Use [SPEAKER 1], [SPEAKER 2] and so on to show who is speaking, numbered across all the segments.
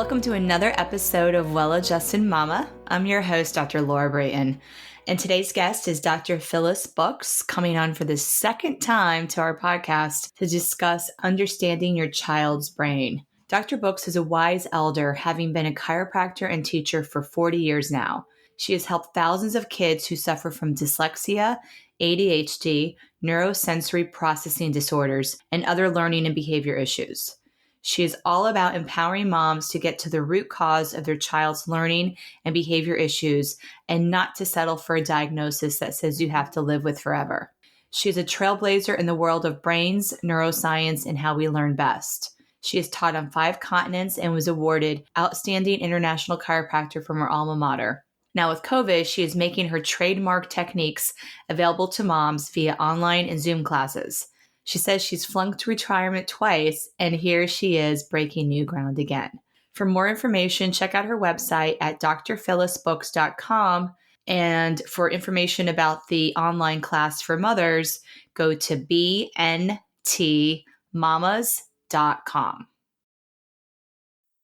[SPEAKER 1] Welcome to another episode of Well-Adjusted Mama. I'm your host, Dr. Laura Brayton, and today's guest is Dr. Phyllis Books, coming on for the second time to our podcast to discuss understanding your child's brain. Dr. Books is a wise elder, having been a chiropractor and teacher for 40 years now. She has helped thousands of kids who suffer from dyslexia, ADHD, neurosensory processing disorders, and other learning and behavior issues. She is all about empowering moms to get to the root cause of their child's learning and behavior issues and not to settle for a diagnosis that says you have to live with forever. She is a trailblazer in the world of brains, neuroscience, and how we learn best. She has taught on 5 continents and was awarded Outstanding International Chiropractor from her alma mater. Now with COVID, she is making her trademarked techniques available to moms via online and Zoom classes. She says she's flunked retirement twice, and here she is breaking new ground again. For more information, check out her website at drphyllisbooks.com. And for information about the online class for mothers, go to bntmamas.com.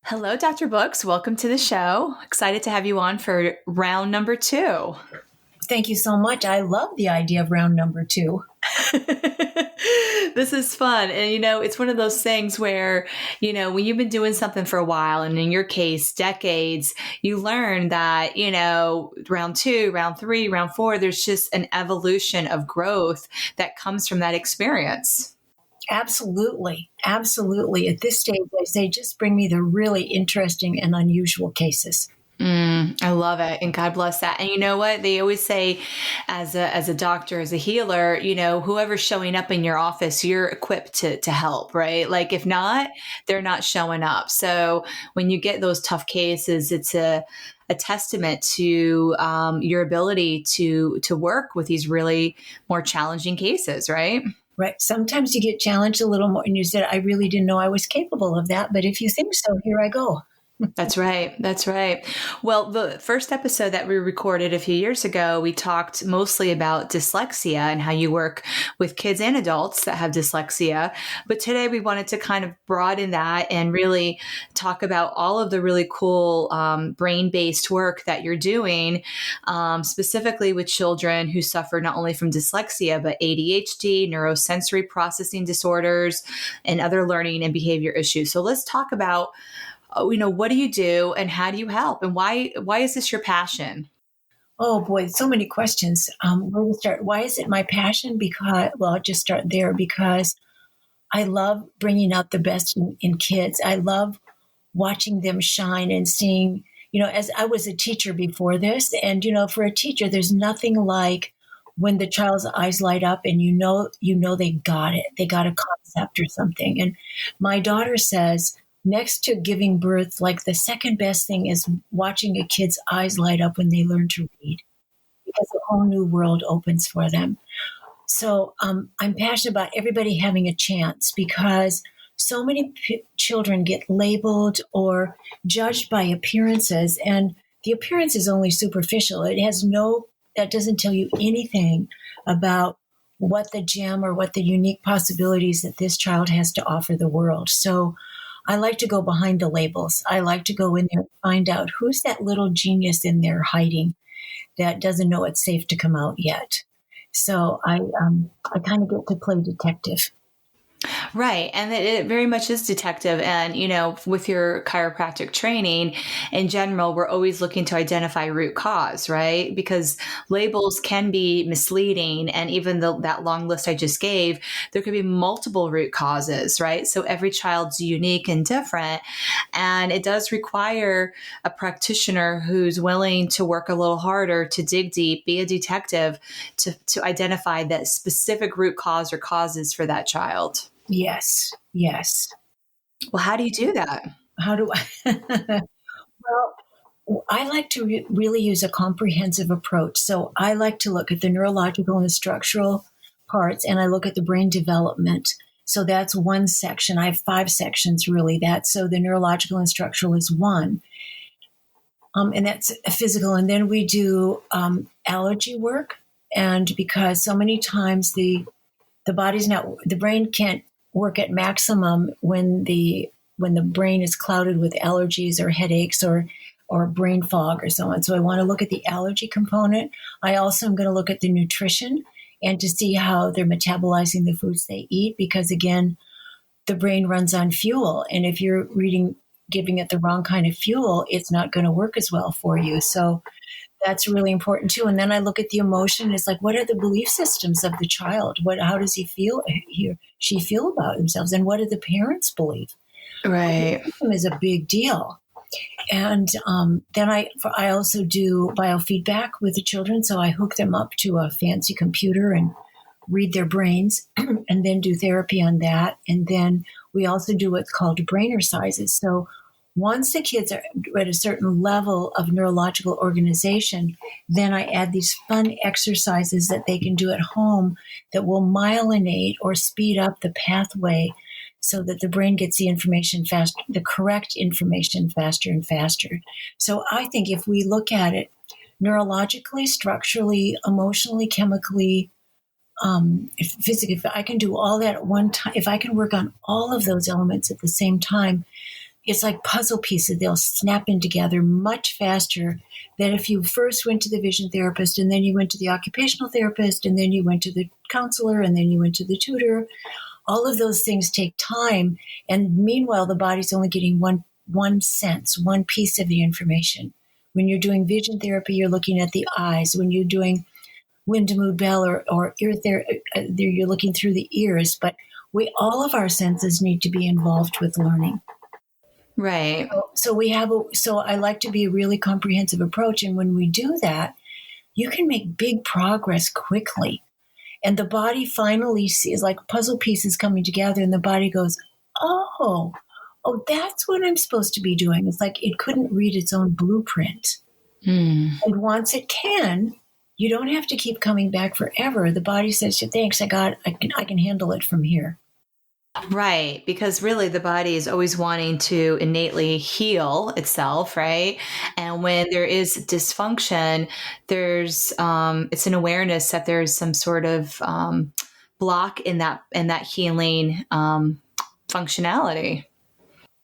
[SPEAKER 1] Hello, Dr. Books. Welcome to the show. Excited to have you on for round number 2.
[SPEAKER 2] Thank you so much. I love the idea of round number 2.
[SPEAKER 1] This is fun. And, it's one of those things where, when you've been doing something for a while, and in your case, decades, you learn that, round 2, round 3, round 4, there's just an evolution of growth that comes from that experience.
[SPEAKER 2] Absolutely. Absolutely. At this stage, I say, just bring me the really interesting and unusual cases.
[SPEAKER 1] I love it. And God bless that. And you know what? They always say as a doctor, as a healer, whoever's showing up in your office, you're equipped to help, right? Like if not, they're not showing up. So when you get those tough cases, it's a testament to your ability to work with these really more challenging cases, right?
[SPEAKER 2] Right. Sometimes you get challenged a little more and you said, I really didn't know I was capable of that. But if you think so, here I go.
[SPEAKER 1] That's right. That's right. Well, the first episode that we recorded a few years ago, we talked mostly about dyslexia and how you work with kids and adults that have dyslexia. But today we wanted to kind of broaden that and really talk about all of the really cool brain-based work that you're doing, specifically with children who suffer not only from dyslexia, but ADHD, neurosensory processing disorders, and other learning and behavior issues. So let's talk about what do you do and how do you help? And why is this your passion?
[SPEAKER 2] Oh boy, so many questions. Where to start? Why is it my passion? I'll just start there because I love bringing out the best in kids. I love watching them shine and seeing, as I was a teacher before this, and, for a teacher, there's nothing like when the child's eyes light up and they got it. They got a concept or something. And my daughter says, next to giving birth, like the second best thing is watching a kid's eyes light up when they learn to read, because a whole new world opens for them. So I'm passionate about everybody having a chance because so many children get labeled or judged by appearances, and the appearance is only superficial. That doesn't tell you anything about what the gem or what the unique possibilities that this child has to offer the world. So I like to go behind the labels. I like to go in there and find out who's that little genius in there hiding that doesn't know it's safe to come out yet. So I kind of get to play detective.
[SPEAKER 1] Right. And it very much is detective. And, with your chiropractic training in general, we're always looking to identify root cause, right? Because labels can be misleading. And even that long list I just gave, there could be multiple root causes, right? So every child's unique and different. And it does require a practitioner who's willing to work a little harder, to dig deep, be a detective, to identify that specific root cause or causes for that child.
[SPEAKER 2] Yes.
[SPEAKER 1] Well, how do you do that?
[SPEAKER 2] How do I? Well, I like to really use a comprehensive approach. So I like to look at the neurological and the structural parts, and I look at the brain development. So that's one section. I have 5 sections really. So the neurological and structural is one. And that's physical. And then we do allergy work. And because so many times the brain can't work at maximum when the when the brain is clouded with allergies or headaches or brain fog or so on. So I want to look at the allergy component. I also am going to look at the nutrition and to see how they're metabolizing the foods they eat, because again, the brain runs on fuel. And if you're giving it the wrong kind of fuel, it's not going to work as well for you. So that's really important too. And then I look at the emotion. It's like, what are the belief systems of the child? How does she feel about themselves? And what do the parents believe?
[SPEAKER 1] Right.
[SPEAKER 2] Is a big deal. And then I also do biofeedback with the children. So I hook them up to a fancy computer and read their brains and then do therapy on that. And then we also do what's called brain exercises. So once the kids are at a certain level of neurological organization, then I add these fun exercises that they can do at home that will myelinate or speed up the pathway so that the brain gets the information the correct information faster and faster. So I think if we look at it neurologically, structurally, emotionally, chemically, physically, if I can do all that at one time, if I can work on all of those elements at the same time, it's like puzzle pieces. They'll snap in together much faster than if you first went to the vision therapist and then you went to the occupational therapist and then you went to the counselor and then you went to the tutor. All of those things take time. And meanwhile, the body's only getting one sense, one piece of the information. When you're doing vision therapy, you're looking at the eyes. When you're doing wind to mood bell or ear therapy, you're looking through the ears. But all of our senses need to be involved with learning.
[SPEAKER 1] Right.
[SPEAKER 2] So I like to be a really comprehensive approach. And when we do that, you can make big progress quickly. And the body finally sees like puzzle pieces coming together and the body goes, oh, that's what I'm supposed to be doing. It's like it couldn't read its own blueprint. And once it can, you don't have to keep coming back forever. The body says, thanks, I can handle it from here.
[SPEAKER 1] Right, because really the body is always wanting to innately heal itself, right? And when there is dysfunction, there's it's an awareness that there's some sort of block in that healing functionality.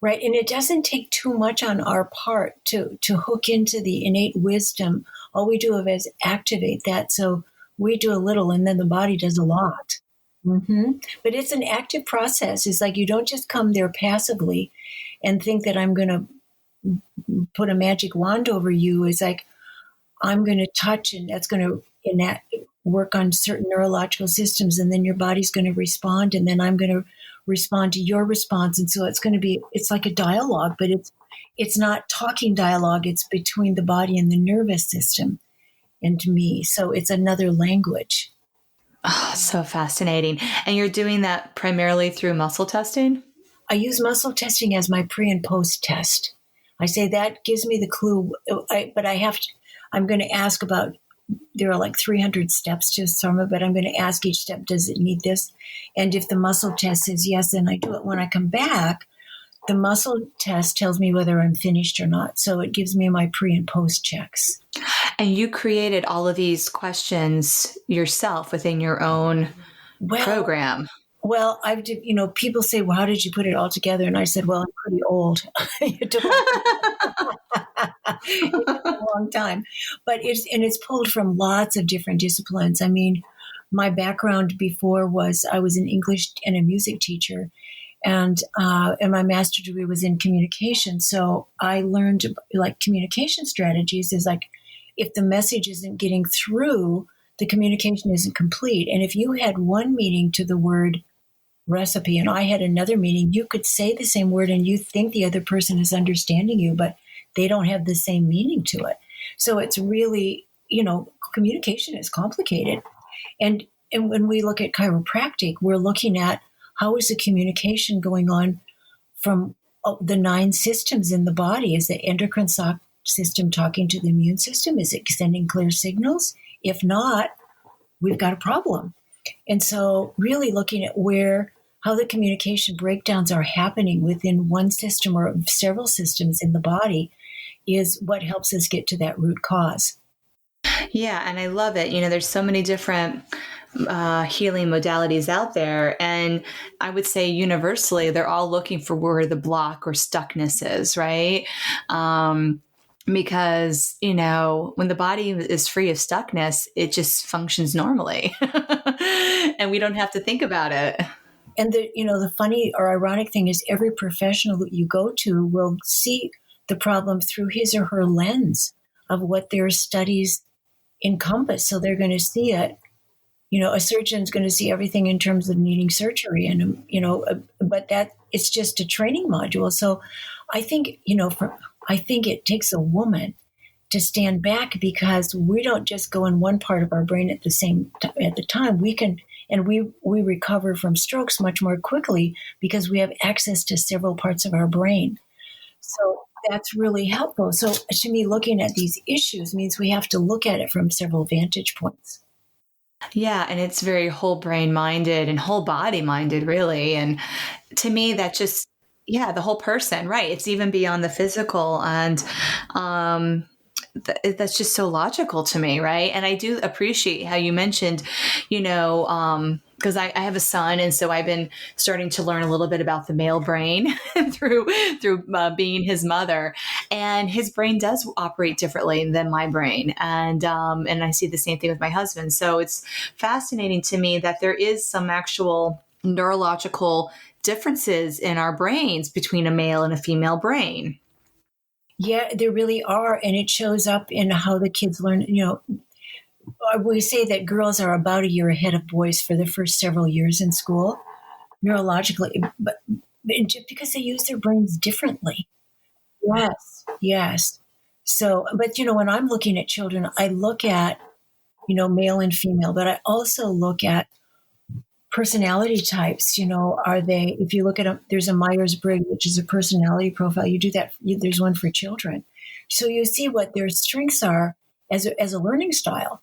[SPEAKER 2] Right, and it doesn't take too much on our part to hook into the innate wisdom. All we do is activate that. So we do a little, and then the body does a lot. Mm-hmm. But it's an active process. It's like you don't just come there passively and think that I'm going to put a magic wand over you. It's like I'm going to touch and that's going to work on certain neurological systems, and then your body's going to respond, and then I'm going to respond to your response. And so it's like a dialogue, but it's not talking dialogue. It's between the body and the nervous system and me. So it's another language.
[SPEAKER 1] Oh, so fascinating. And you're doing that primarily through muscle testing?
[SPEAKER 2] I use muscle testing as my pre and post test. I say that gives me the clue, but I'm going to ask about, there are like 300 steps to some of it, but I'm going to ask each step, does it need this? And if the muscle test says yes, then I do it. When I come back, the muscle test tells me whether I'm finished or not. So it gives me my pre and post checks.
[SPEAKER 1] And you created all of these questions yourself within your own program.
[SPEAKER 2] Well, people say, well, how did you put it all together? And I said, well, I'm pretty old. It took a long time. But it's pulled from lots of different disciplines. I mean, my background before was I was an English and a music teacher. And my master's degree was in communication. So I learned like communication strategies is like, if the message isn't getting through, the communication isn't complete. And if you had one meaning to the word recipe and I had another meaning, you could say the same word and you think the other person is understanding you, but they don't have the same meaning to it. So it's really, communication is complicated. And when we look at chiropractic, we're looking at how is the communication going on from the 9 systems in the body? Is the endocrine system talking to the immune system? Is it sending clear signals? If not, we've got a problem. And so really looking at how the communication breakdowns are happening within one system or several systems in the body is what helps us get to that root cause.
[SPEAKER 1] Yeah. And I love it. There's so many different healing modalities out there. And I would say universally, they're all looking for where the block or stuckness is, right? Because, when the body is free of stuckness, it just functions normally and we don't have to think about it.
[SPEAKER 2] And the funny or ironic thing is every professional that you go to will see the problem through his or her lens of what their studies encompass. So they're going to see it. A surgeon's going to see everything in terms of needing surgery, and but that it's just a training module. So I think I think it takes a woman to stand back, because we don't just go in one part of our brain at the time. We can, and we recover from strokes much more quickly because we have access to several parts of our brain. So that's really helpful. So to me, looking at these issues means we have to look at it from several vantage points.
[SPEAKER 1] Yeah. And it's very whole brain minded and whole body minded, really. And to me, that just, the whole person, right? It's even beyond the physical. And, that's just so logical to me, right? And I do appreciate how you mentioned, because I have a son, and so I've been starting to learn a little bit about the male brain through being his mother, and his brain does operate differently than my brain, and I see the same thing with my husband. So it's fascinating to me that there is some actual neurological differences in our brains between a male and a female brain.
[SPEAKER 2] Yeah, there really are. And it shows up in how the kids learn. We say that girls are about a year ahead of boys for the first several years in school, neurologically, but because they use their brains differently. Yes. So, but when I'm looking at children, I look at, male and female, but I also look at personality types. Are they, if you look at there's a Myers-Briggs, which is a personality profile. You do that. There's one for children. So you see what their strengths are as a learning style.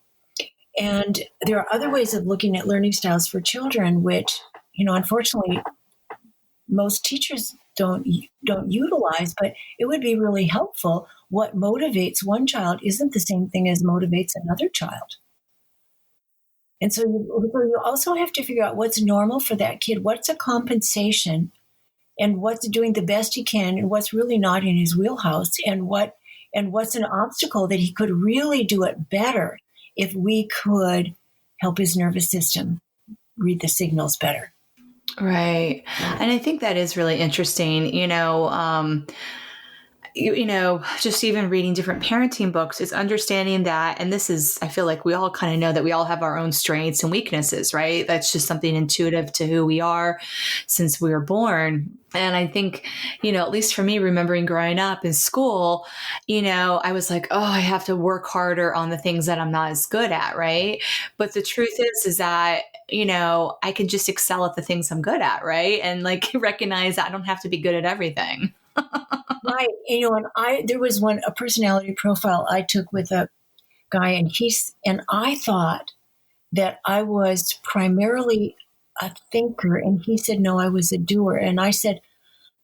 [SPEAKER 2] And there are other ways of looking at learning styles for children, which, unfortunately, most teachers don't utilize, but it would be really helpful. What motivates one child isn't the same thing as motivates another child. And so you also have to figure out what's normal for that kid, what's a compensation, and what's doing the best he can, and what's really not in his wheelhouse, and what's an obstacle that he could really do it better if we could help his nervous system read the signals better. Right.
[SPEAKER 1] And I think that is really interesting. Just even reading different parenting books is understanding that, and this is, I feel like we all kind of know that we all have our own strengths and weaknesses, right? That's just something intuitive to who we are since we were born. And I think, at least for me, remembering growing up in school, I was like, oh, I have to work harder on the things that I'm not as good at, right? But the truth is that, I can just excel at the things I'm good at, right? And recognize that I don't have to be good at everything.
[SPEAKER 2] Right. And there was a personality profile I took with a guy, and I thought that I was primarily a thinker, and he said, no, I was a doer. And I said,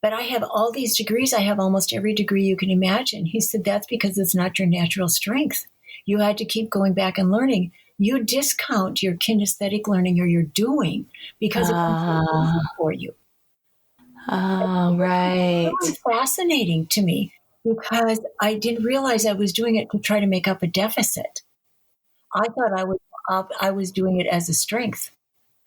[SPEAKER 2] but I have all these degrees. I have almost every degree you can imagine. He said, that's because it's not your natural strength. You had to keep going back and learning. You discount your kinesthetic learning or your doing because it was easy for you.
[SPEAKER 1] Oh, right.
[SPEAKER 2] It was fascinating to me because I didn't realize I was doing it to try to make up a deficit. I thought I was doing it as a strength.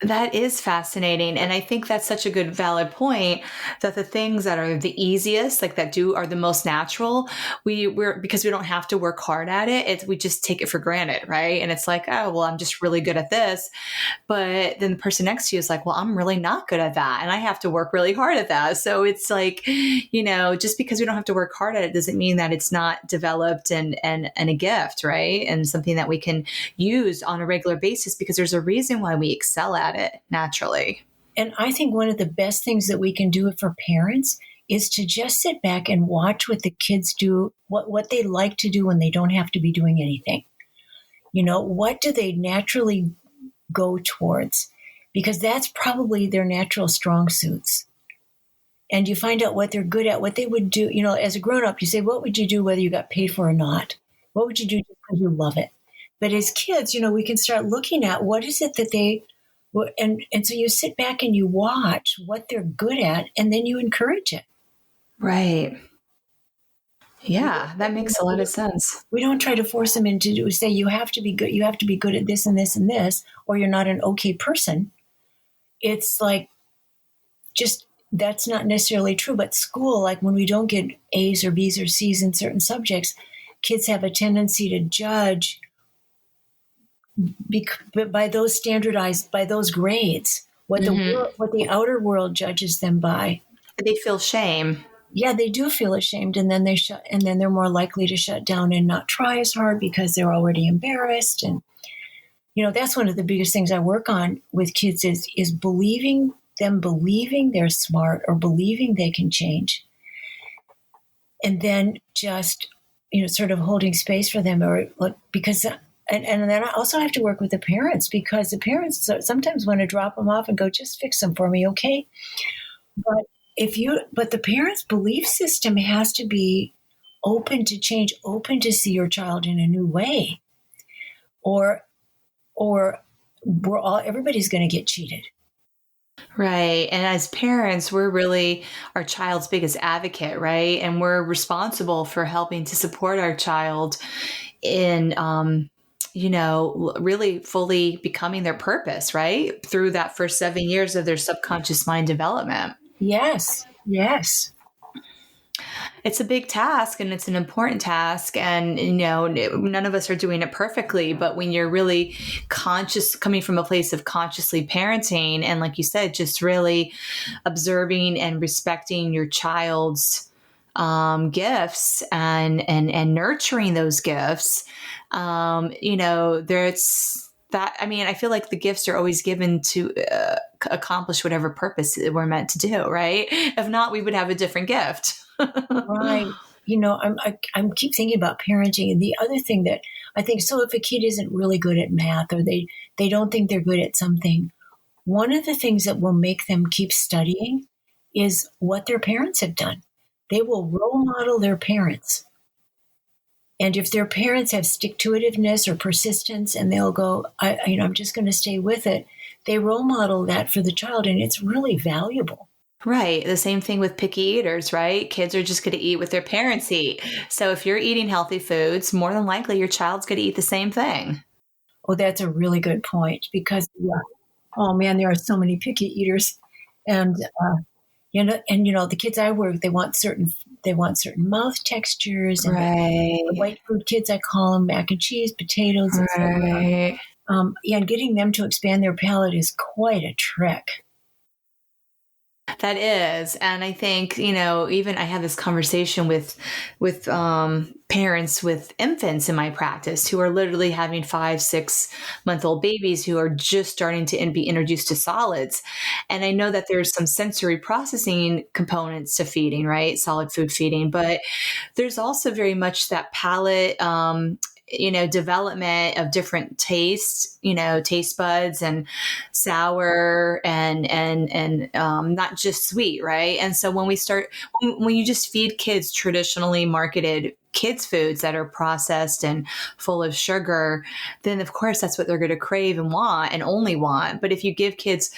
[SPEAKER 1] That is fascinating. And I think that's such a good, valid point that the things that are the easiest, are the most natural, we're because we don't have to work hard at it. We just take it for granted. Right. And it's like, oh, well, I'm just really good at this. But then the person next to you is like, well, I'm really not good at that. And I have to work really hard at that. So it's like, just because we don't have to work hard at it doesn't mean that it's not developed and a gift. Right. And something that we can use on a regular basis because there's a reason why we excel at it naturally.
[SPEAKER 2] And I think one of the best things that we can do for parents is to just sit back and watch what the kids do, what they like to do when they don't have to be doing anything. What do they naturally go towards? Because that's probably their natural strong suits. And you find out what they're good at, what they would do. As a grown-up, you say, what would you do whether you got paid for or not? What would you do just because you love it? But as kids, we can start looking at what is it that and so you sit back and you watch what they're good at, and then you encourage it.
[SPEAKER 1] Right. Yeah, that makes a lot of sense.
[SPEAKER 2] We don't try to force them into say you have to be good. You have to be good at this and this and this, or you're not an okay person. It's like just that's not necessarily true. But school, like when we don't get A's or B's or C's in certain subjects, kids have a tendency to judge by those grades, what the outer world judges them by.
[SPEAKER 1] They feel shame.
[SPEAKER 2] Yeah, they do feel ashamed, and then they're more likely to shut down and not try as hard because they're already embarrassed. And that's one of the biggest things I work on with kids is believing they're smart or believing they can change, and then just sort of holding space for them, or because. And then I also have to work with the parents, because the parents sometimes want to drop them off and go, just fix them for me, okay? But the parents' belief system has to be open to change, open to see your child in a new way, or everybody's going to get cheated.
[SPEAKER 1] Right. And as parents, we're really our child's biggest advocate, right? And we're responsible for helping to support our child in, really fully becoming their purpose, right? Through that first 7 years of their subconscious mind development.
[SPEAKER 2] Yes. Yes.
[SPEAKER 1] It's a big task, and it's an important task. And, none of us are doing it perfectly, but when you're really coming from a place of consciously parenting, and like you said, just really observing and respecting your child's gifts and nurturing those gifts, there's that. I mean, I feel like the gifts are always given to accomplish whatever purpose we're meant to do, right? If not, we would have a different gift.
[SPEAKER 2] Right. I'm keep thinking about parenting. And the other thing that I think, so if a kid isn't really good at math, or they don't think they're good at something, one of the things that will make them keep studying is what their parents have done. They will role model their parents. And if their parents have stick-to-itiveness or persistence, and they'll go, I'm just going to stay with it, they role model that for the child, and it's really valuable.
[SPEAKER 1] Right. The same thing with picky eaters, right? Kids are just going to eat what their parents eat. So if you're eating healthy foods, more than likely your child's going to eat the same thing.
[SPEAKER 2] Oh, that's a really good point, because, oh man, there are so many picky eaters. And, the kids I work, they want certain mouth textures. And
[SPEAKER 1] right.
[SPEAKER 2] The white food kids, I call them, mac and cheese, potatoes,
[SPEAKER 1] right.
[SPEAKER 2] And getting them to expand their palate is quite a trick.
[SPEAKER 1] That is. And I think, even I have this conversation with parents with infants in my practice who are literally having 5-6-month-old babies who are just starting to be introduced to solids. And I know that there's some sensory processing components to feeding, right? Solid food feeding, but there's also very much that palate, development of different tastes, taste buds, and sour and not just sweet. Right. And so when you just feed kids traditionally marketed kids foods that are processed and full of sugar, then of course that's what they're going to crave and want and only want. But if you give kids,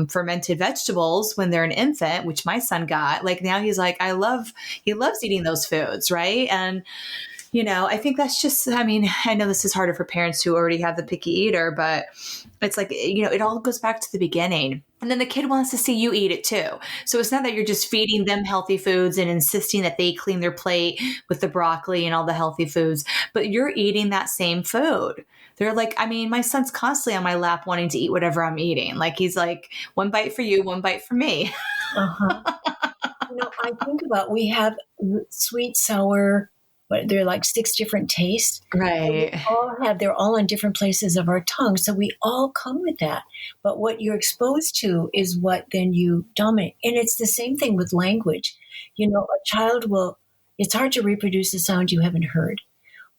[SPEAKER 1] fermented vegetables when they're an infant, which my son got, like now he's like, he loves eating those foods. Right. And I think that's just, I know this is harder for parents who already have the picky eater, but it's like, it all goes back to the beginning. And then the kid wants to see you eat it too. So it's not that you're just feeding them healthy foods and insisting that they clean their plate with the broccoli and all the healthy foods, but you're eating that same food. They're like, my son's constantly on my lap wanting to eat whatever I'm eating. Like, he's like, one bite for you, one bite for me.
[SPEAKER 2] Uh-huh. I think about, we have sweet, sour, but they're like 6 different tastes.
[SPEAKER 1] Right.
[SPEAKER 2] They're all in different places of our tongue. So we all come with that. But what you're exposed to is what then you dominate. And it's the same thing with language. A child it's hard to reproduce a sound you haven't heard.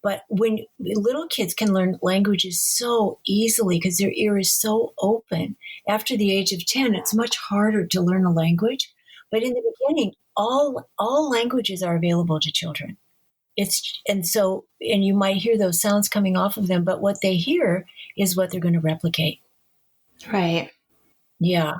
[SPEAKER 2] But when little kids can learn languages so easily because their ear is so open, after the age of 10, it's much harder to learn a language. But in the beginning, all languages are available to children. and you might hear those sounds coming off of them, but what they hear is what they're going to replicate.
[SPEAKER 1] Right.
[SPEAKER 2] Yeah.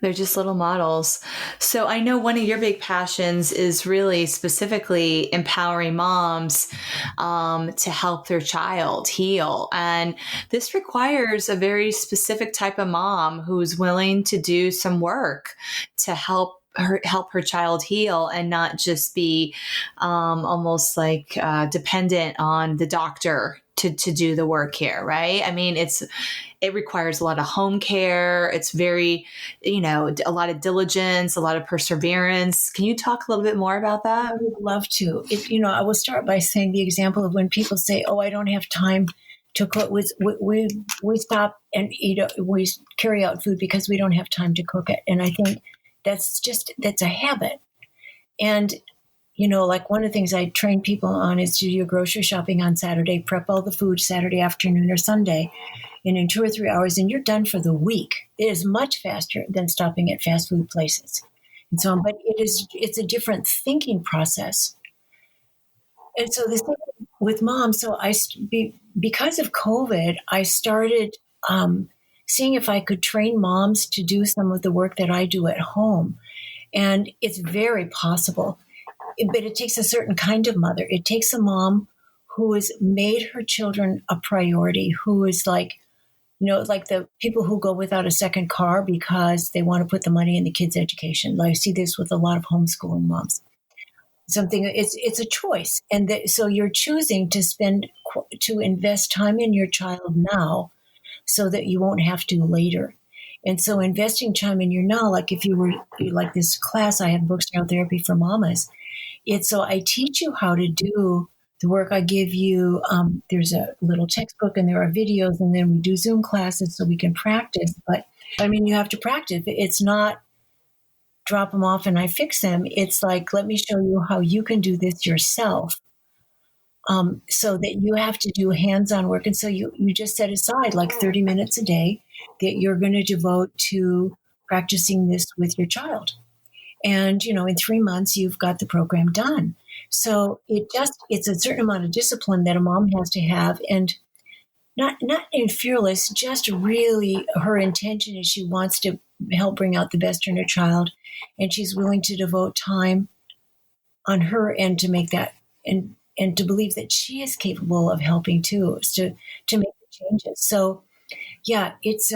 [SPEAKER 1] They're just little models. So I know one of your big passions is really specifically empowering moms to help their child heal. And this requires a very specific type of mom who's willing to do some work to help her child heal and not just be almost like dependent on the doctor to do the work here, right? I mean, it requires a lot of home care. It's very, a lot of diligence, a lot of perseverance. Can you talk a little bit more about that?
[SPEAKER 2] I would love to. I will start by saying the example of when people say, "Oh, I don't have time to cook." We stop and eat. We carry out food because we don't have time to cook it, and I think that's a habit. And like one of the things I train people on is to do your grocery shopping on Saturday, prep all the food Saturday afternoon or Sunday, and in 2 or 3 hours, and you're done for the week. It is much faster than stopping at fast food places and so on. But it's a different thinking process. And so the thing with moms, because of COVID, I started seeing if I could train moms to do some of the work that I do at home. And it's very possible. But it takes a certain kind of mother. It takes a mom who has made her children a priority, who is like the people who go without a second car because they want to put the money in the kids' education. I see this with a lot of homeschooling moms. It's a choice. And so you're choosing to invest time in your child now so that you won't have to later. And so investing time in your now, like if you were like this class, I have books, Therapy for Mamas. So I teach you how to do the work. I give you, there's a little textbook and there are videos, and then we do Zoom classes so we can practice. But I mean, you have to practice. It's not drop them off and I fix them. It's like, let me show you how you can do this yourself. So that you have to do hands-on work. And so you just set aside like 30 minutes a day that you're going to devote to practicing this with your child. And, in 3 months, you've got the program done. So it's a certain amount of discipline that a mom has to have. And not in fearless, just really her intention is she wants to help bring out the best in her child. And she's willing to devote time on her end to make that and to believe that she is capable of helping too, to make the changes. So yeah, it's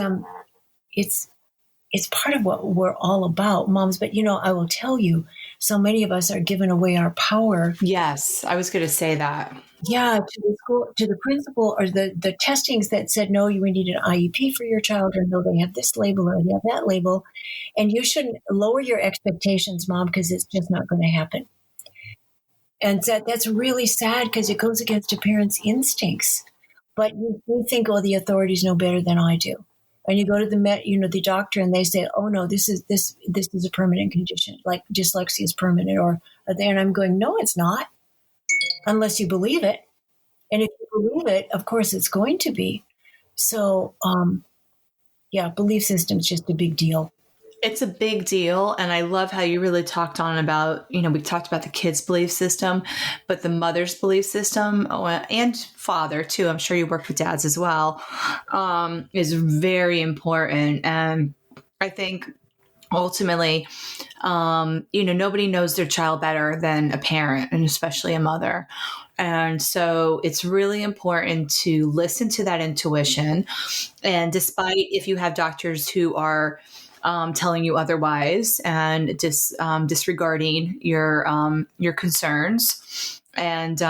[SPEAKER 2] part of what we're all about, moms. But, I will tell you, so many of us are giving away our power.
[SPEAKER 1] Yes, I was going to say that.
[SPEAKER 2] Yeah, to the school, to the principal, or the testings that said, no, we need an IEP for your child, or no, they have this label or they have that label. And you shouldn't lower your expectations, mom, because it's just not going to happen. And that's really sad because it goes against a parent's instincts. But you think, the authorities know better than I do. And you go to the doctor, and they say, "Oh no, this is a permanent condition, like dyslexia is permanent." And I'm going, "No, it's not, unless you believe it. And if you believe it, of course, it's going to be." So, belief system's just a big deal.
[SPEAKER 1] It's a big deal. And I love how you really talked on about, we talked about the kid's belief system, but the mother's belief system and father too, I'm sure you worked with dads as well, is very important. And I think ultimately, nobody knows their child better than a parent, and especially a mother. And so it's really important to listen to that intuition. And despite if you have doctors who are telling you otherwise and disregarding your concerns, and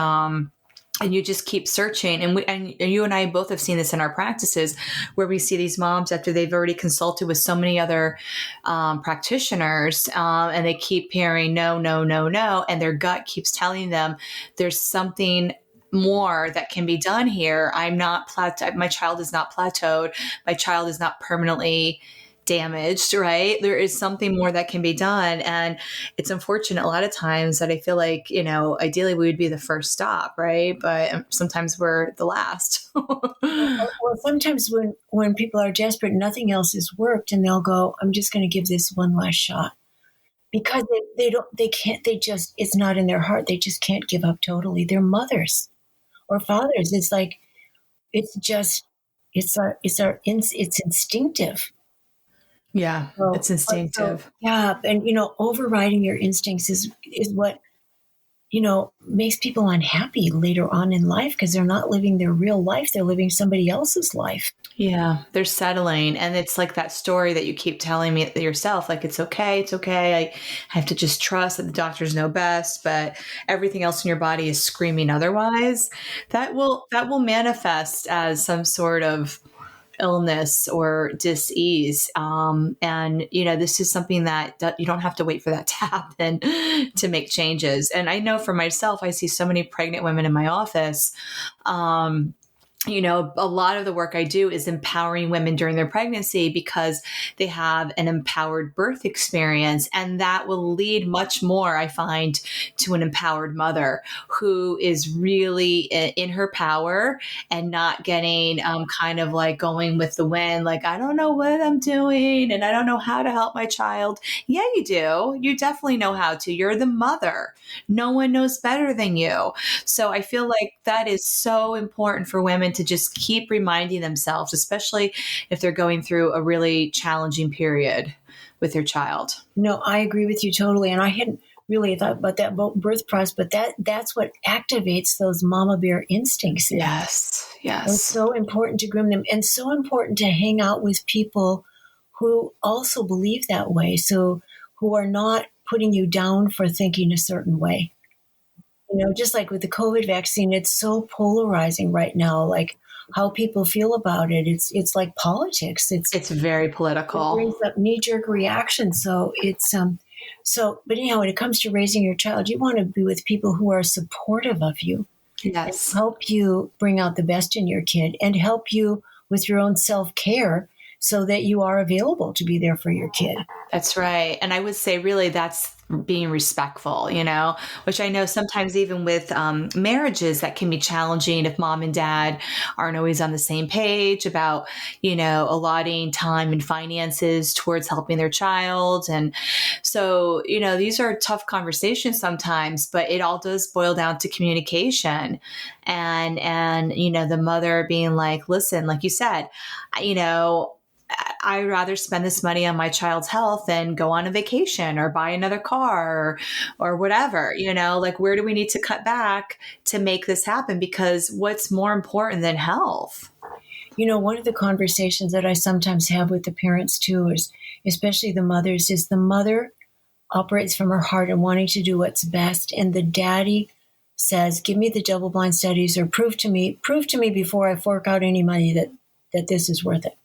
[SPEAKER 1] you just keep searching. And you and I both have seen this in our practices, where we see these moms after they've already consulted with so many other practitioners, and they keep hearing no, no, no, no, and their gut keeps telling them there's something more that can be done here. My child is not plateaued. My child is not permanently damaged, right? There is something more that can be done. And it's unfortunate a lot of times that I feel like, ideally we would be the first stop, right? But sometimes we're the last.
[SPEAKER 2] Well, sometimes when people are desperate, nothing else has worked, and they'll go, "I'm just going to give this one last shot." because it's not in their heart. They just can't give up totally. They're mothers or fathers. It's like, it's instinctive.
[SPEAKER 1] Yeah, it's instinctive.
[SPEAKER 2] Yeah. And, overriding your instincts is what, makes people unhappy later on in life, because they're not living their real life. They're living somebody else's life.
[SPEAKER 1] Yeah, they're settling. And it's like that story that you keep telling me yourself, like, it's okay. It's okay. I have to just trust that the doctors know best, but everything else in your body is screaming otherwise. That will manifest as some sort of illness or dis-ease. And, this is something that you don't have to wait for that to happen to make changes. And I know for myself, I see so many pregnant women in my office. A lot of the work I do is empowering women during their pregnancy because they have an empowered birth experience. And that will lead much more, I find, to an empowered mother who is really in her power and not getting kind of like going with the wind, like, I don't know what I'm doing and I don't know how to help my child. Yeah, you do. You definitely know how to. You're the mother. No one knows better than you. So I feel like that is so important for women to just keep reminding themselves, especially if they're going through a really challenging period with their child.
[SPEAKER 2] No, I agree with you totally. And I hadn't really thought about that birth process, but that's what activates those mama bear instincts.
[SPEAKER 1] Yes.
[SPEAKER 2] It's so important to groom them, and so important to hang out with people who also believe that way. So who are not putting you down for thinking a certain way. Just like with the COVID vaccine, it's so polarizing right now, like how people feel about it. It's like politics.
[SPEAKER 1] It's very political.
[SPEAKER 2] It brings up knee-jerk reactions. So but anyhow, when it comes to raising your child, you want to be with people who are supportive of you.
[SPEAKER 1] Yes.
[SPEAKER 2] And help you bring out the best in your kid and help you with your own self-care so that you are available to be there for your kid.
[SPEAKER 1] That's right. And I would say really that's being respectful, which I know sometimes even with marriages that can be challenging if mom and dad aren't always on the same page about, allotting time and finances towards helping their child. And so, these are tough conversations sometimes, but it all does boil down to communication and, the mother being like, listen, like you said, I'd rather spend this money on my child's health than go on a vacation or buy another car or whatever, like where do we need to cut back to make this happen? Because what's more important than health?
[SPEAKER 2] One of the conversations that I sometimes have with the parents too is, especially the mothers, is the mother operates from her heart and wanting to do what's best. And the daddy says, give me the double-blind studies or prove to me before I fork out any money that this is worth it.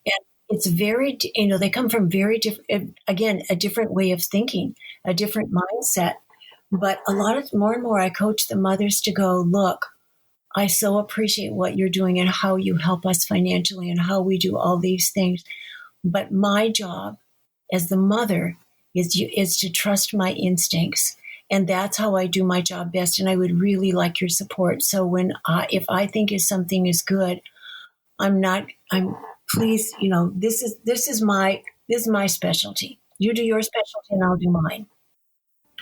[SPEAKER 2] And it's very, they come from very different, again, a different way of thinking, a different mindset. But more and more, I coach the mothers to go, look, I so appreciate what you're doing and how you help us financially and how we do all these things. But my job as the mother is to trust my instincts. And that's how I do my job best. And I would really like your support. So if I think something is good, please, this is my specialty. You do your specialty and I'll do mine.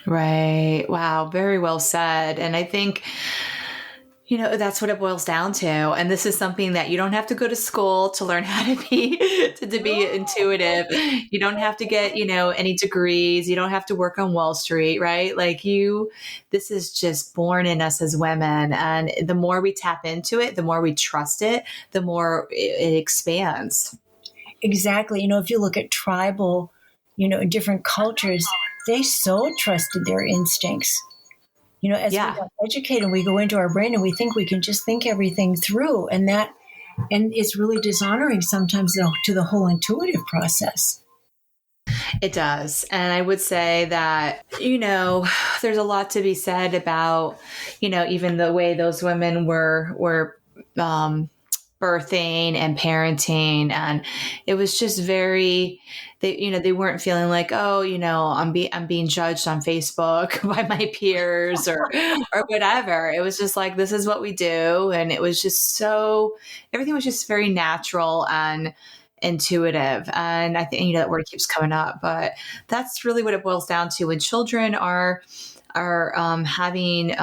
[SPEAKER 1] Right. Wow. Very well said. And I think, that's what it boils down to. And this is something that you don't have to go to school to learn how to be intuitive. You don't have to get, any degrees. You don't have to work on Wall Street, right? Like this is just born in us as women. And the more we tap into it, the more we trust it, the more it expands.
[SPEAKER 2] Exactly. If you look at tribal, in different cultures, they so trusted their instincts. As we got educated, we go into our brain and we think we can just think everything through. And it's really dishonoring sometimes to the whole intuitive process.
[SPEAKER 1] It does. And I would say that, there's a lot to be said about, even the way those women were birthing and parenting. And it was just they weren't feeling like, oh, I'm being judged on Facebook by my peers or whatever. It was just like, this is what we do. And it was just everything was just very natural. And intuitive. And I think, that word keeps coming up, but that's really what it boils down to. When children are having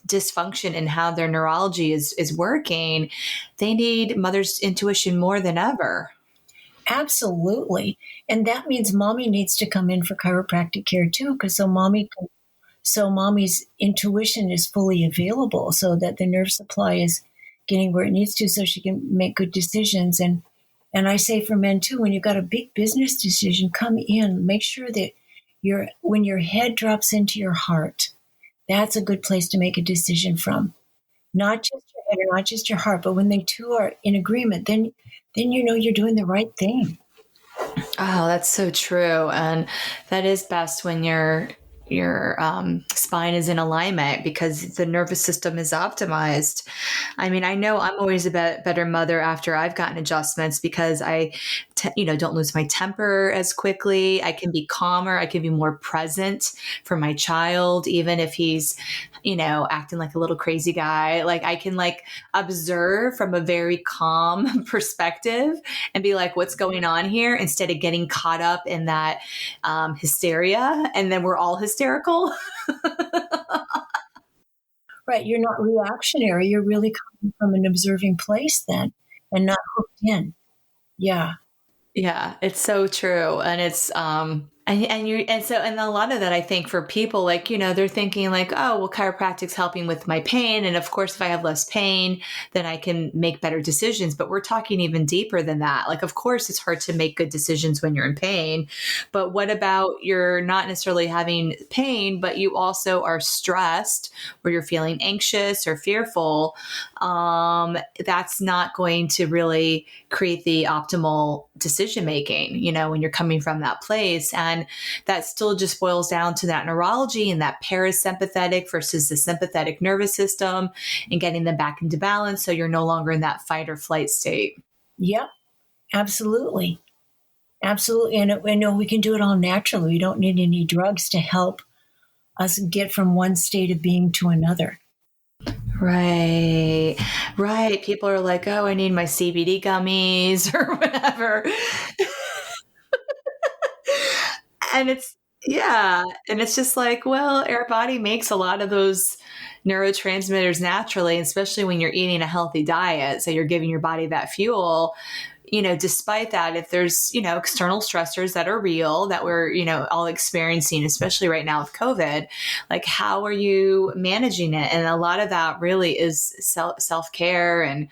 [SPEAKER 1] dysfunction in how their neurology is working, they need mother's intuition more than ever.
[SPEAKER 2] Absolutely. And that means mommy needs to come in for chiropractic care too, because so mommy's intuition is fully available so that the nerve supply is getting where it needs to so she can make good decisions. And I say for men too, when you've got a big business decision, come in, make sure that when your head drops into your heart, that's a good place to make a decision from. Not just your head or not just your heart, but when they two are in agreement, then you're doing the right thing.
[SPEAKER 1] Oh, that's so true. And that is best when your spine is in alignment because the nervous system is optimized. I mean, I know I'm always a better mother after I've gotten adjustments because I don't lose my temper as quickly. I can be calmer. I can be more present for my child, even if he's, acting like a little crazy guy. Like I can observe from a very calm perspective and be like, what's going on here? Instead of getting caught up in that hysteria. And then we're all hysterical.
[SPEAKER 2] Right. You're not reactionary. You're really coming from an observing place then and not hooked in. Yeah.
[SPEAKER 1] Yeah, it's so true. And it's, and a lot of that, I think for people they're thinking oh, well, chiropractic's helping with my pain. And of course, if I have less pain, then I can make better decisions. But we're talking even deeper than that. Of course, it's hard to make good decisions when you're in pain. But what about you're not necessarily having pain, but you also are stressed or you're feeling anxious or fearful? That's not going to really create the optimal decision making, when you're coming from that place. And that still just boils down to that neurology and that parasympathetic versus the sympathetic nervous system and getting them back into balance so you're no longer in that fight or flight state.
[SPEAKER 2] Yep, absolutely. Absolutely. And I know we can do it all naturally. We don't need any drugs to help us get from one state of being to another.
[SPEAKER 1] Right. People are like, oh, I need my CBD gummies or whatever. And it's just well, our body makes a lot of those neurotransmitters naturally, especially when you're eating a healthy diet. So you're giving your body that fuel. Despite that, if there's, external stressors that are real that we're, all experiencing, especially right now with COVID, how are you managing it? And a lot of that really is self-care. And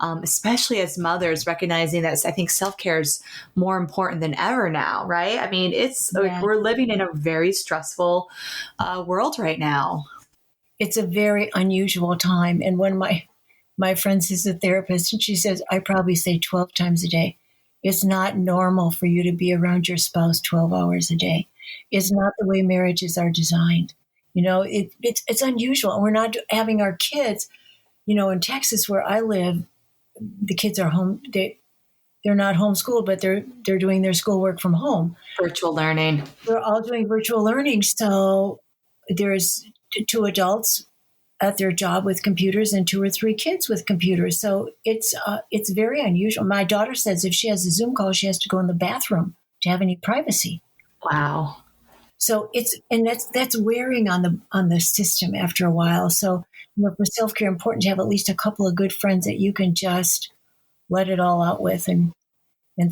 [SPEAKER 1] especially as mothers, recognizing that I think self-care is more important than ever now, right? I mean, we're living in a very stressful world right now.
[SPEAKER 2] It's a very unusual time. And when my friend is a therapist, and she says, I probably say 12 times a day, it's not normal for you to be around your spouse 12 hours a day. It's not the way marriages are designed. It's unusual. We're not having our kids, in Texas where I live, the kids are home. They're not homeschooled, but they're doing their schoolwork from home.
[SPEAKER 1] Virtual learning.
[SPEAKER 2] We're all doing virtual learning. So there's 2 adults at their job with computers and 2 or 3 kids with computers. So it's very unusual. My daughter says if she has a Zoom call, she has to go in the bathroom to have any privacy.
[SPEAKER 1] Wow.
[SPEAKER 2] So that's wearing on the system after a while. So for self-care, important to have at least a couple of good friends that you can just let it all out with and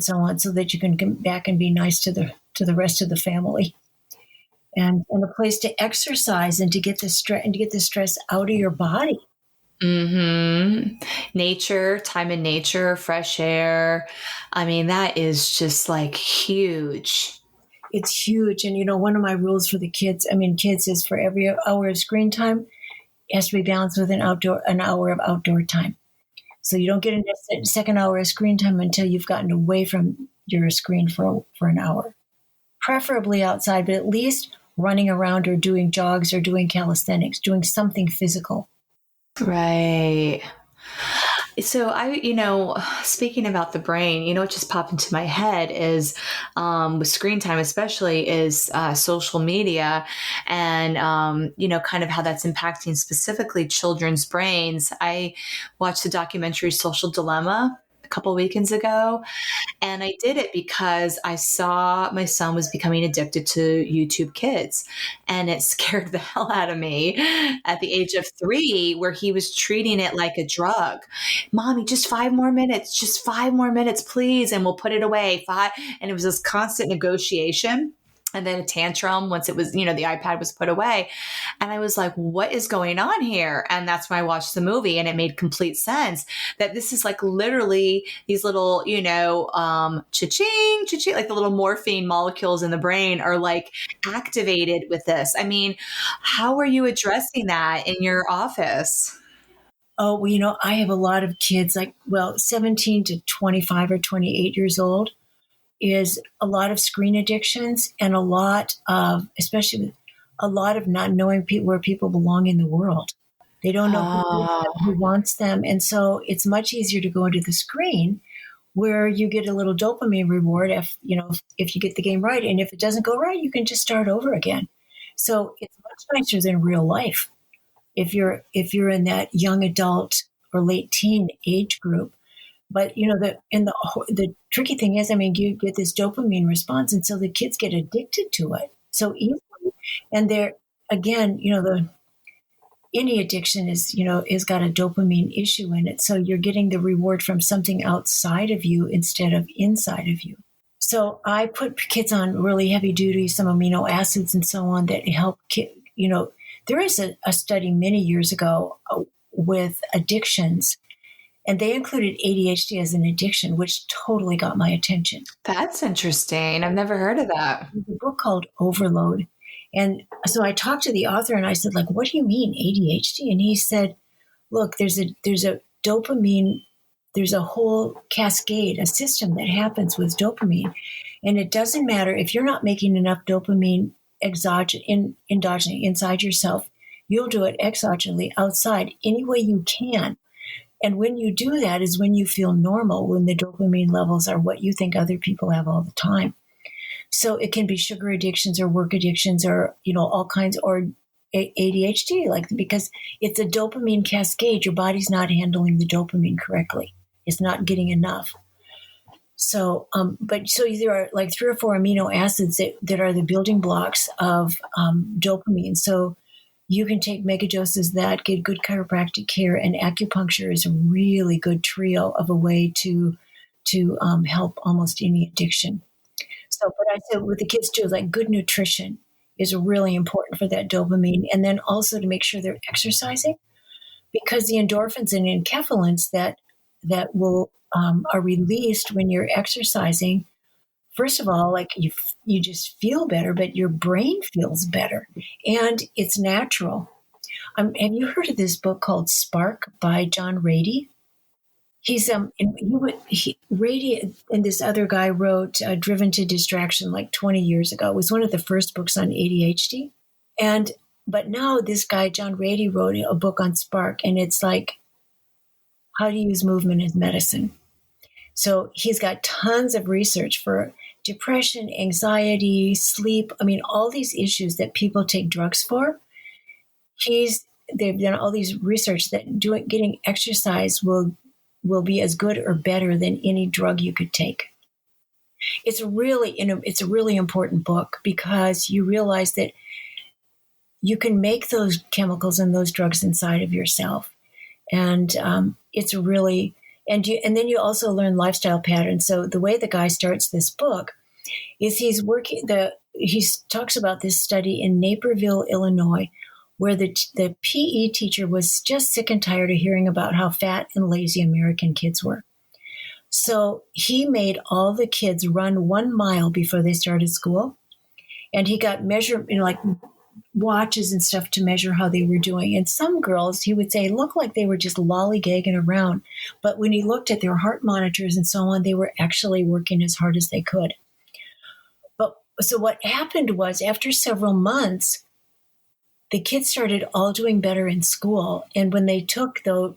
[SPEAKER 2] so on, so that you can get back and be nice to the rest of the family. And a place to exercise and to get the stress out of your body.
[SPEAKER 1] Mm-hmm. Nature, time in nature, fresh air. I mean, that is just huge.
[SPEAKER 2] It's huge. And one of my rules for the kids is for every hour of screen time, it has to be balanced with an hour of outdoor time. So you don't get a second hour of screen time until you've gotten away from your screen for an hour. Preferably outside, but at least running around or doing jogs or doing calisthenics, doing something physical.
[SPEAKER 1] Right. So speaking about the brain, what just popped into my head is with screen time, especially is social media and, kind of how that's impacting specifically children's brains. I watched the documentary Social Dilemma a couple weekends ago. And I did it because I saw my son was becoming addicted to YouTube Kids, and it scared the hell out of me at the age of 3, where he was treating it like a drug. Mommy, just 5 more minutes, please. And we'll put it away. And it was this constant negotiation. And then a tantrum once it was, the iPad was put away. And I was like, what is going on here? And that's when I watched the movie, and it made complete sense that this is like literally these little, cha-ching, cha-ching, like the little morphine molecules in the brain are like activated with this. I mean, how are you addressing that in your office?
[SPEAKER 2] Oh, well, I have a lot of kids 17 to 25 or 28 years old. Is a lot of screen addictions and especially a lot of not knowing where people belong in the world. They don't know who wants them. And so it's much easier to go into the screen where you get a little dopamine reward if you get the game right. And if it doesn't go right, you can just start over again. So it's much nicer than real life. If you're in that young adult or late teen age group. But the tricky thing is, you get this dopamine response, and so the kids get addicted to it so easily. And they're again, any addiction is got a dopamine issue in it. So you're getting the reward from something outside of you instead of inside of you. So I put kids on really heavy duty, some amino acids and so on that help. There is a study many years ago with addictions. And they included ADHD as an addiction, which totally got my attention.
[SPEAKER 1] That's interesting. I've never heard of that.
[SPEAKER 2] There's a book called Overload. And so I talked to the author and I said, what do you mean ADHD? And he said, look, there's a dopamine, there's a whole cascade, a system that happens with dopamine. And it doesn't matter if you're not making enough dopamine endogenously inside yourself, you'll do it exogenally outside any way you can. And when you do that is when you feel normal, when the dopamine levels are what you think other people have all the time. So it can be sugar addictions or work addictions or, all kinds, or ADHD, because it's a dopamine cascade. Your body's not handling the dopamine correctly. It's not getting enough. So, so there are 3 or 4 amino acids that are the building blocks of dopamine. So you can take megadoses that, get good chiropractic care, and acupuncture is a really good trio of a way to help almost any addiction. So, but I said with the kids too, good nutrition is really important for that dopamine, and then also to make sure they're exercising, because the endorphins and enkephalins that will are released when you're exercising. First of all, you just feel better, but your brain feels better, and it's natural. Have you heard of this book called Spark by John Rady? He's Rady and this other guy wrote Driven to Distraction 20 years ago. It was one of the first books on ADHD, but now this guy John Rady wrote a book on Spark, and it's how to use movement as medicine. So he's got tons of research for depression, anxiety, sleep. All these issues that people take drugs for. They've done all these research that getting exercise will be as good or better than any drug you could take. It's a really important book because you realize that you can make those chemicals and those drugs inside of yourself, and it's really. And then you also learn lifestyle patterns. So the way the guy starts this book is he talks about this study in Naperville, Illinois, where the PE teacher was just sick and tired of hearing about how fat and lazy American kids were. So he made all the kids run 1 mile before they started school, and he got watches and stuff to measure how they were doing. And some girls, he would say, looked like they were just lollygagging around. But when he looked at their heart monitors and so on, they were actually working as hard as they could. But so what happened was, after several months, the kids started all doing better in school. And when they took the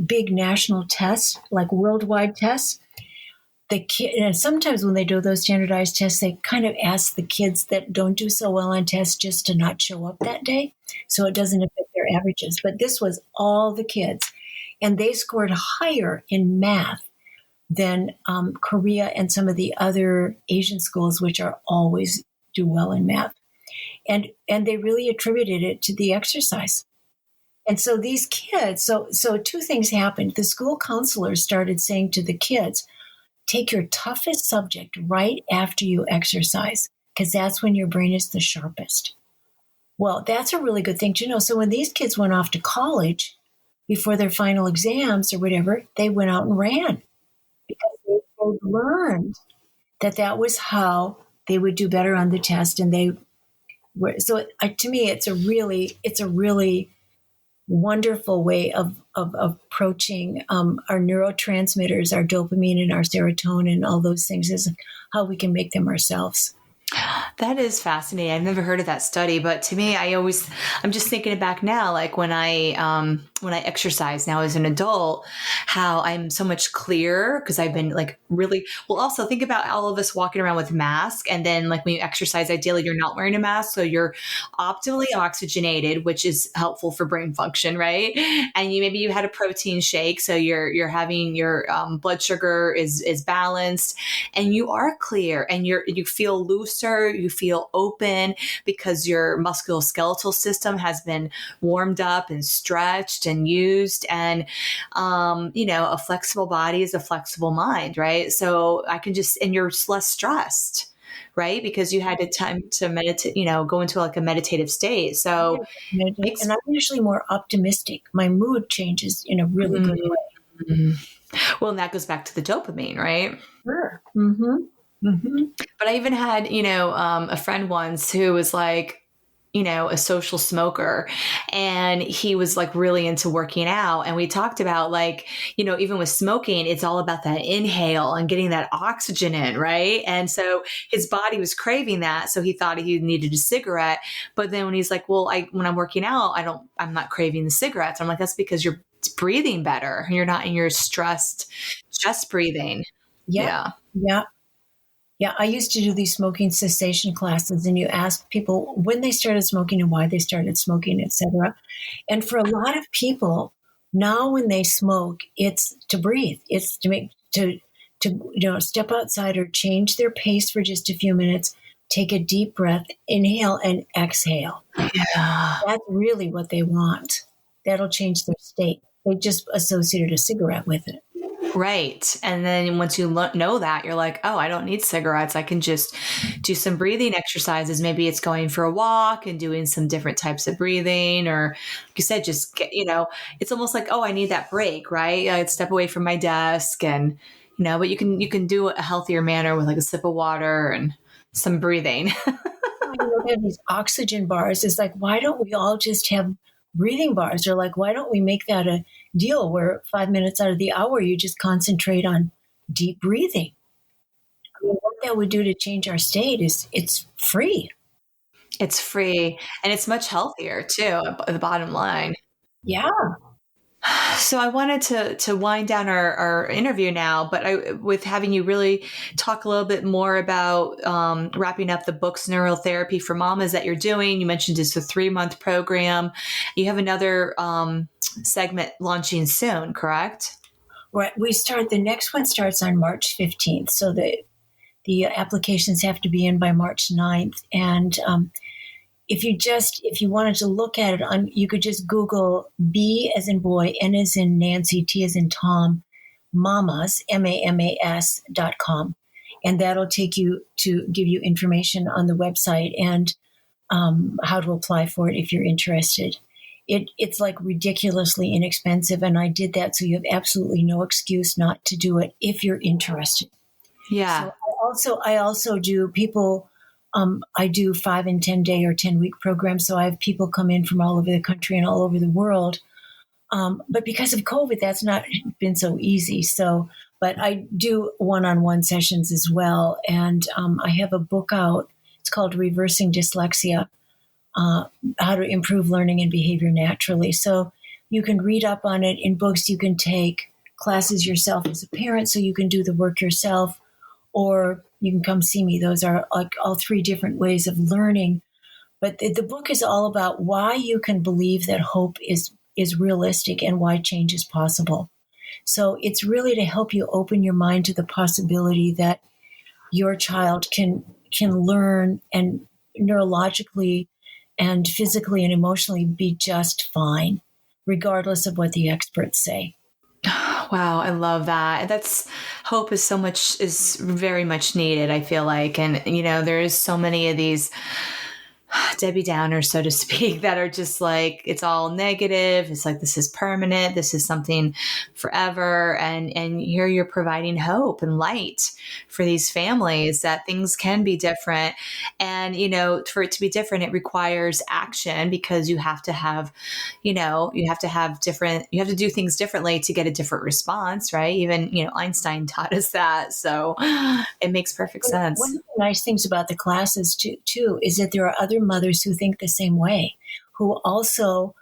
[SPEAKER 2] big national tests, worldwide tests, and sometimes when they do those standardized tests, they kind of ask the kids that don't do so well on tests just to not show up that day, so it doesn't affect their averages. But this was all the kids, and they scored higher in math than Korea and some of the other Asian schools, which are always do well in math. And they really attributed it to the exercise. And so these kids, so two things happened. The school counselors started saying to the kids, take your toughest subject right after you exercise, because that's when your brain is the sharpest. Well, that's a really good thing to know. So when these kids went off to college before their final exams or whatever, they went out and ran because they learned that was how they would do better on the test. And they were, so to me, it's a really wonderful way of approaching our neurotransmitters, our dopamine and our serotonin, all those things, is how we can make them ourselves.
[SPEAKER 1] That is fascinating. I've never heard of that study, but to me, I'm just thinking back now, like when I exercise now as an adult, how I'm so much clearer because I've been like really, well, also think about all of us walking around with masks. And then like when you exercise, ideally you're not wearing a mask. So you're optimally oxygenated, which is helpful for brain function, right? And maybe you had a protein shake. So you're having your blood sugar is balanced and you are clear and you feel looser. You feel open because your musculoskeletal system has been warmed up and stretched and used. And, a flexible body is a flexible mind, right? So and you're less stressed, right? Because you had the time to meditate, go into like a meditative state. So,
[SPEAKER 2] and I'm usually more optimistic. My mood changes in a really good way.
[SPEAKER 1] Mm-hmm. Well, and that goes back to the dopamine, right?
[SPEAKER 2] Sure. Mm-hmm. Mm-hmm.
[SPEAKER 1] But I even had, a friend once who was like, a social smoker, and he was like really into working out. And we talked about like, even with smoking, it's all about that inhale and getting that oxygen in. Right. And so his body was craving that. So he thought he needed a cigarette. But then when he's like, well, when I'm working out, I'm not craving the cigarettes. I'm like, that's because you're breathing better. You're not in your stressed chest breathing.
[SPEAKER 2] Yeah. Yeah, I used to do these smoking cessation classes, and you ask people when they started smoking and why they started smoking, etc. And for a lot of people, now when they smoke, it's to breathe. It's to make to step outside or change their pace for just a few minutes, take a deep breath, inhale and exhale.
[SPEAKER 1] Yeah.
[SPEAKER 2] That's really what they want. That'll change their state. They just associated a cigarette with it.
[SPEAKER 1] Right. And then once you know that, you're like, oh, I don't need cigarettes. I can just do some breathing exercises. Maybe it's going for a walk and doing some different types of breathing, or like you said, just get, it's almost like, oh, I need that break, right? I'd step away from my desk and, but you can do a healthier manner with like a sip of water and some breathing.
[SPEAKER 2] They have these oxygen bars. It's like, why don't we all just have breathing bars? Or like, why don't we make that a deal where 5 minutes out of the hour, you just concentrate on deep breathing? I mean, what that would do to change our state is it's free.
[SPEAKER 1] It's free and it's much healthier too, the bottom line.
[SPEAKER 2] Yeah.
[SPEAKER 1] So I wanted to wind down our interview now, but with having you really talk a little bit more about wrapping up the books, Neurotherapy for Mamas that you're doing. You mentioned it's a 3-month program. You have another segment launching soon, correct?
[SPEAKER 2] Right. The next one starts on March 15th. So the applications have to be in by March 9th. And if you wanted to look at it, you could just Google B as in boy, N as in Nancy, T as in Tom, mamas, MAMAS.com. And that'll take you to give you information on the website and how to apply for it if you're interested. It's like ridiculously inexpensive. And I did that. So you have absolutely no excuse not to do it if you're interested.
[SPEAKER 1] Yeah.
[SPEAKER 2] So I also do people. I do 5 and 10 day or 10-week programs. So I have people come in from all over the country and all over the world. But because of COVID, that's not been so easy. But I do one-on-one sessions as well. And I have a book out. It's called Reversing Dyslexia, How to Improve Learning and Behavior Naturally. So you can read up on it in books. You can take classes yourself as a parent, so you can do the work yourself, or you can come see me. Those are like all 3 different ways of learning. But the book is all about why you can believe that hope is realistic and why change is possible. So it's really to help you open your mind to the possibility that your child can learn and neurologically and physically and emotionally be just fine, regardless of what the experts say.
[SPEAKER 1] Wow, I love that. That's hope is very much needed, I feel like. And, there's so many of these Debbie Downers, so to speak, that are just like, it's all negative. It's like, this is permanent. This is something forever. And here you're providing hope and light for these families that things can be different. And, for it to be different, it requires action because you have to have, you have to do things differently to get a different response, right? Even, Einstein taught us that. So it makes perfect sense.
[SPEAKER 2] One of the nice things about the classes too is that there are other mothers who think the same way, who also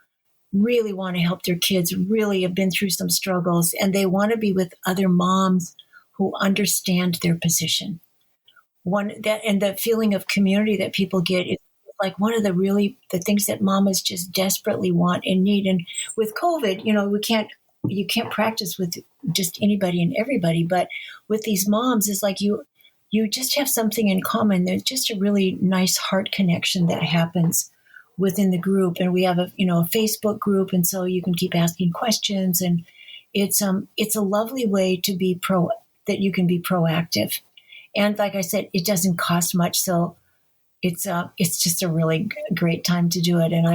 [SPEAKER 2] really want to help their kids, really have been through some struggles, and they want to be with other moms who understand their position. And the feeling of community that people get is like one of the things that mamas just desperately want and need. And with COVID, you can't practice with just anybody and everybody, but with these moms, it's like you just have something in common. There's just a really nice heart connection that happens within the group. And we have a Facebook group. And so you can keep asking questions, and it's a lovely way to be that you can be proactive. And like I said, it doesn't cost much. So it's just a really great time to do it. And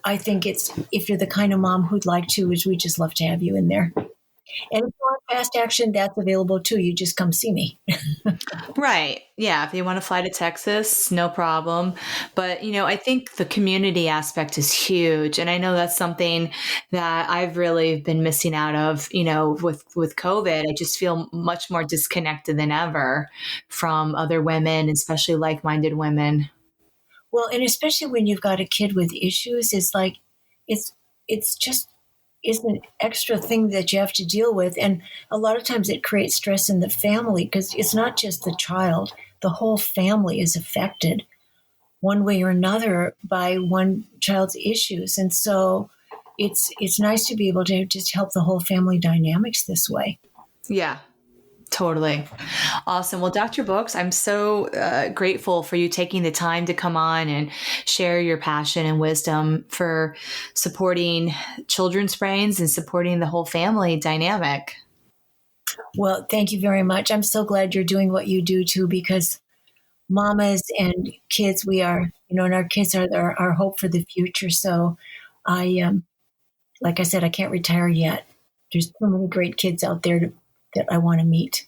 [SPEAKER 2] I think if you're the kind of mom who'd like to, we'd just love to have you in there. And if you want fast action, that's available too. You just come see me.
[SPEAKER 1] Right. Yeah. If you want to fly to Texas, no problem. But, I think the community aspect is huge. And I know that's something that I've really been missing out of, with COVID. I just feel much more disconnected than ever from other women, especially like-minded women.
[SPEAKER 2] Well, and especially when you've got a kid with issues, it's like, it's just is an extra thing that you have to deal with. And a lot of times it creates stress in the family because it's not just the child. The whole family is affected one way or another by one child's issues. And so it's nice to be able to just help the whole family dynamics this way.
[SPEAKER 1] Yeah. Totally. Awesome. Well, Dr. Books, I'm so grateful for you taking the time to come on and share your passion and wisdom for supporting children's brains and supporting the whole family dynamic.
[SPEAKER 2] Well, thank you very much. I'm so glad you're doing what you do too, because mamas and kids, we are, and our kids are our hope for the future. So like I said, I can't retire yet. There's so many great kids out there that I want to meet.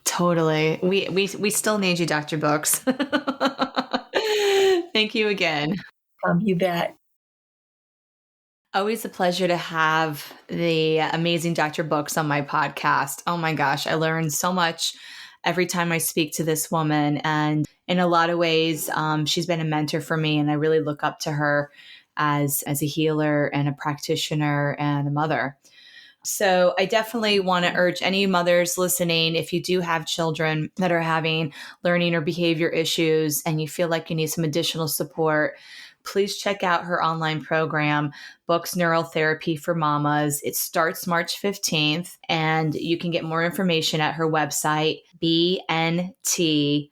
[SPEAKER 1] Totally. We still need you, Dr. Books. Thank you again.
[SPEAKER 2] You bet.
[SPEAKER 1] Always a pleasure to have the amazing Dr. Books on my podcast. Oh my gosh, I learned so much every time I speak to this woman. And in a lot of ways, she's been a mentor for me. And I really look up to her as a healer and a practitioner and a mother. So I definitely want to urge any mothers listening, if you do have children that are having learning or behavior issues and you feel like you need some additional support, please check out her online program, Books Neural Therapy for Mamas. It starts March 15th, and you can get more information at her website, bntmamas.com.